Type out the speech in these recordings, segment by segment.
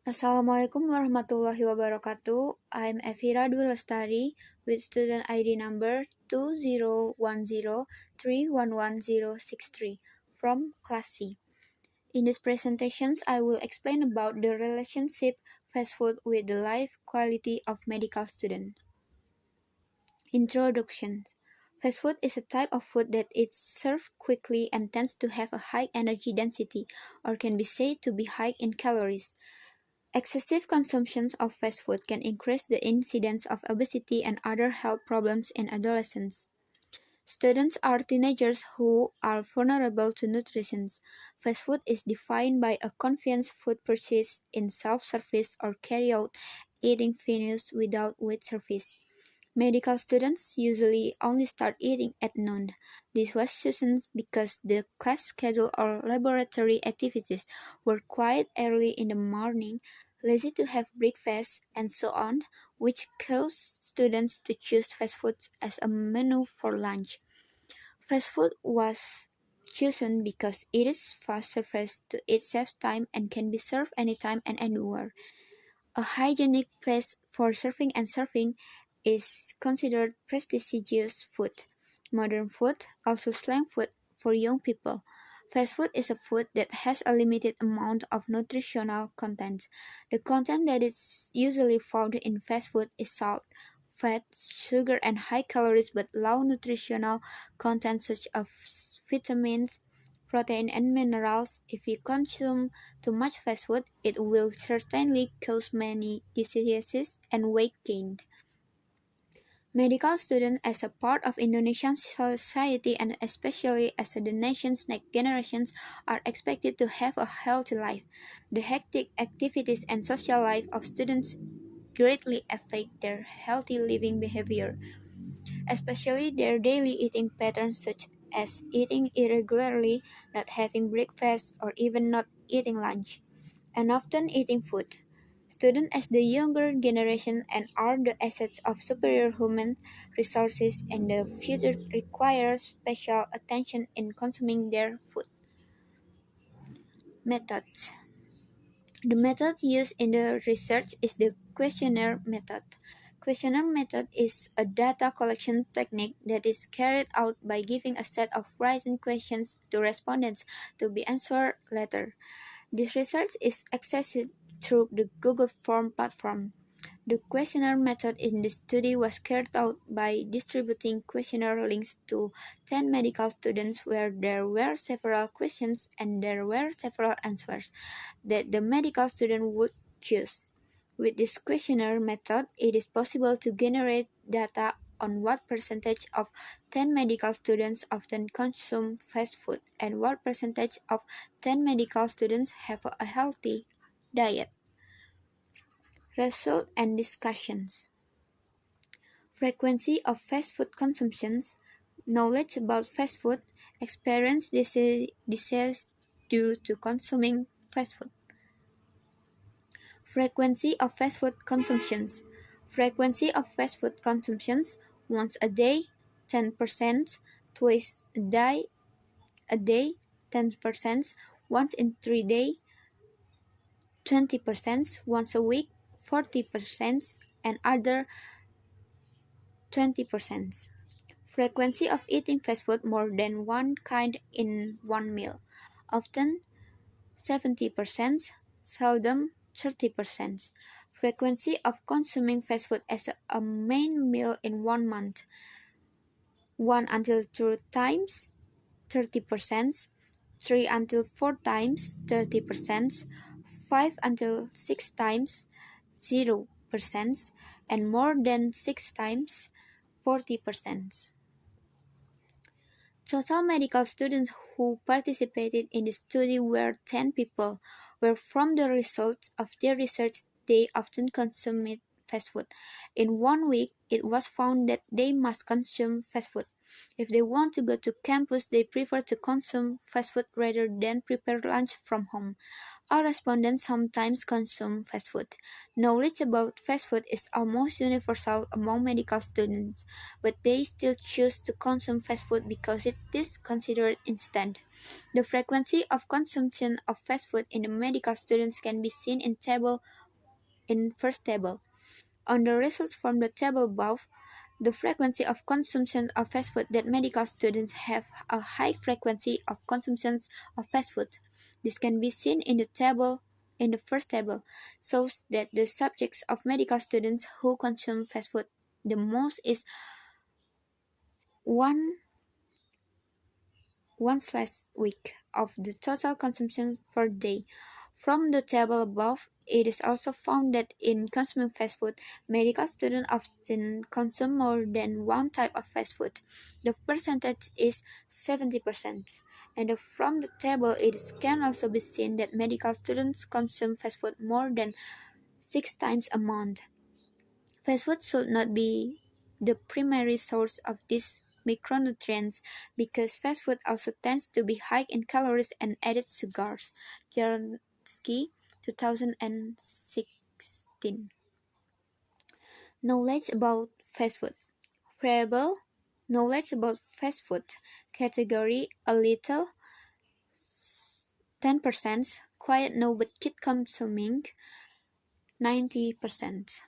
Assalamualaikum warahmatullahi wabarakatuh. I'm Evira with student ID number 2010311063 from Class C. In these presentations, I will explain about the relationship fast food with the life quality of medical students. Introduction. Fast food is a type of food that is served quickly and tends to have a high energy density, or can be said to be high in calories. Excessive consumption of fast food can increase the incidence of obesity and other health problems in adolescents. Students are teenagers who are vulnerable to nutrition. Fast food is defined by a convenience food purchased in self-service or carry-out eating venues without wait service. Medical students usually only start eating at noon. This was chosen because the class schedule or laboratory activities were quite early in the morning, lazy to have breakfast, and so on, which caused students to choose fast food as a menu for lunch. Fast food was chosen because it is fast service, it saves time, and can be served anytime and anywhere. A hygienic place for serving and serving is considered prestigious food. Modern food, also slang food for young people. Fast food is a food that has a limited amount of nutritional content. The content that is usually found in fast food is salt, fat, sugar, and high calories but low nutritional content such as vitamins, protein, and minerals. If you consume too much fast food, it will certainly cause many diseases and weight gain. Medical students, as a part of Indonesian society and especially as the nation's next generations, are expected to have a healthy life. The hectic activities and social life of students greatly affect their healthy living behavior, especially their daily eating patterns such as eating irregularly, not having breakfast, or even not eating lunch, and often eating food. Students as the younger generation and are the assets of superior human resources and the future requires special attention in consuming their food. Methods. The method used in the research is the questionnaire method. Questionnaire method is a data collection technique that is carried out by giving a set of written questions to respondents to be answered later. This research is accessed through the Google Form platform. The questionnaire method in the study was carried out by distributing questionnaire links to 10 medical students where there were several questions and there were several answers that the medical student would choose. With this questionnaire method, it is possible to generate data on what percentage of 10 medical students often consume fast food and what percentage of 10 medical students have a healthy diet. Result and discussions. Frequency of fast food consumptions, knowledge about fast food, experience disease due to consuming fast food. Frequency of fast food consumptions. Frequency of fast food consumptions, once a day, 10%, twice a day, 10%, once in 3 days, 20%, once a week, 40%, and other 20%. Frequency of eating fast food more than one kind in one meal, often 70%, seldom 30%. Frequency of consuming fast food as a main meal in 1 month, 1 until 2 times, 30%, 3 until 4 times, 30%, 5 until 6 times, 0%, and more than 6 times, 40%. Total medical students who participated in the study were 10 people, where from the results of their research they often consumed fast food. In 1 week, it was found that they must consume fast food. If they want to go to campus, they prefer to consume fast food rather than prepare lunch from home. Our respondents sometimes consume fast food. Knowledge about fast food is almost universal among medical students, but they still choose to consume fast food because it is considered instant. The frequency of consumption of fast food in the medical students can be seen in first table. On the results from the table above, the frequency of consumption of fast food that medical students have a high frequency of consumption of fast food. This can be seen in the first table, shows that the subjects of medical students who consume fast food the most is one week of the total consumption per day. From the table above, it is also found that in consuming fast food, medical students often consume more than one type of fast food. The percentage is 70%. And from the table, it can also be seen that medical students consume fast food more than 6 times a month. Fast food should not be the primary source of these micronutrients because fast food also tends to be high in calories and added sugars. Jansky, 2016. Knowledge about fast food. Variable knowledge about fast food. Category a little, 10%. Quiet no but keep consuming, 90%.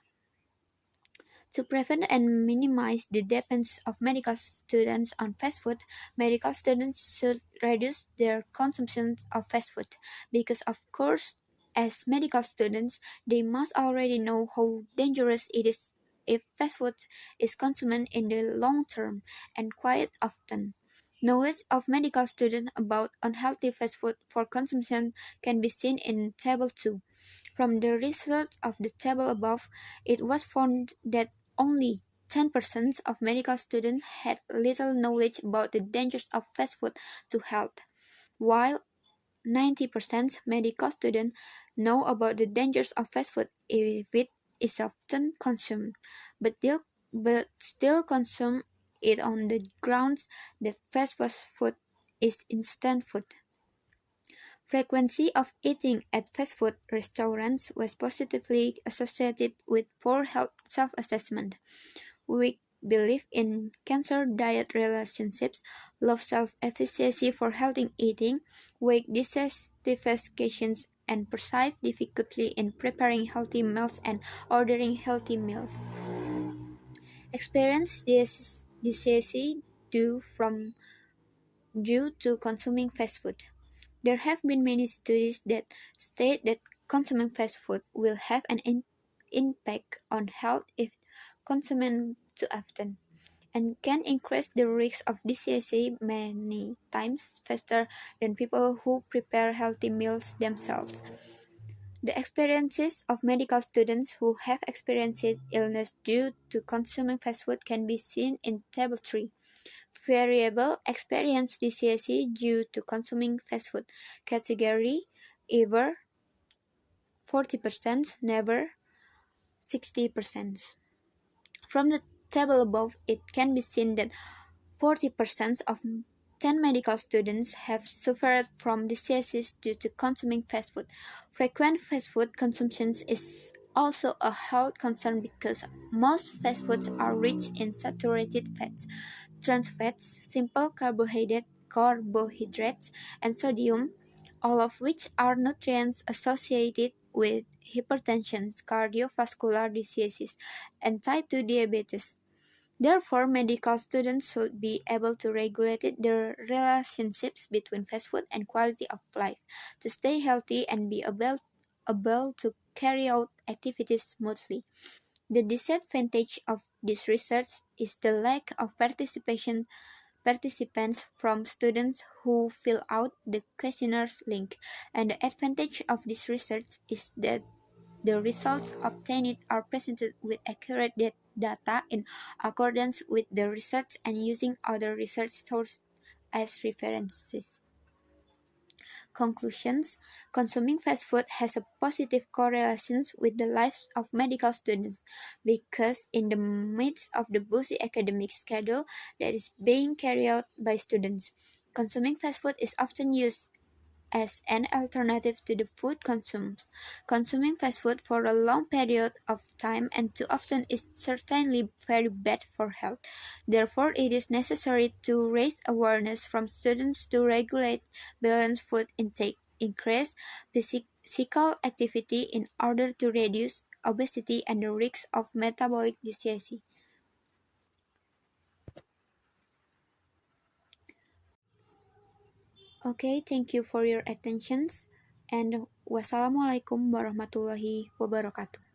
To prevent and minimize the dependence of medical students on fast food, medical students should reduce their consumption of fast food because, of course, as medical students, they must already know how dangerous it is if fast food is consumed in the long term and quite often. Knowledge of medical students about unhealthy fast food for consumption can be seen in Table 2. From the results of the table above, it was found that only 10% of medical students had little knowledge about the dangers of fast food to health, while 90% medical students know about the dangers of fast food if it is often consumed, but still consume it on the grounds that fast food is instant food. Frequency of eating at fast food restaurants was positively associated with poor health self-assessment, weak belief in cancer-diet relationships, low self-efficacy for healthy eating, weak dissatisfaction, and perceived difficulty in preparing healthy meals and ordering healthy meals. Experience dissatisfaction due to consuming fast food. There have been many studies that state that consuming fast food will have an impact on health if consumed too often, and can increase the risk of disease many times faster than people who prepare healthy meals themselves. The experiences of medical students who have experienced illness due to consuming fast food can be seen in Table 3. Variable experience disease due to consuming fast food. Category Ever 40%, never 60%. From the table above, it can be seen that 40% of 10 medical students have suffered from diseases due to consuming fast food. Frequent fast food consumption is also a health concern because most fast foods are rich in saturated fats, trans fats, simple carbohydrates, and sodium, all of which are nutrients associated with hypertension, cardiovascular diseases, and type 2 diabetes. Therefore, medical students should be able to regulate their relationships between fast food and quality of life to stay healthy and be able to carry out activities smoothly. The disadvantage of this research is the lack of participants from students who fill out the questionnaires link, and the advantage of this research is that the results obtained are presented with accurate data in accordance with the research and using other research sources as references. Conclusions: consuming fast food has a positive correlation with the lives of medical students because, in the midst of the busy academic schedule that is being carried out by students, consuming fast food is often used as an alternative to the food consumed. Consuming fast food for a long period of time and too often is certainly very bad for health. Therefore, it is necessary to raise awareness from students to regulate balanced food intake, increase physical activity in order to reduce obesity and the risk of metabolic disease. Okay, thank you for your attentions and wassalamualaikum warahmatullahi wabarakatuh.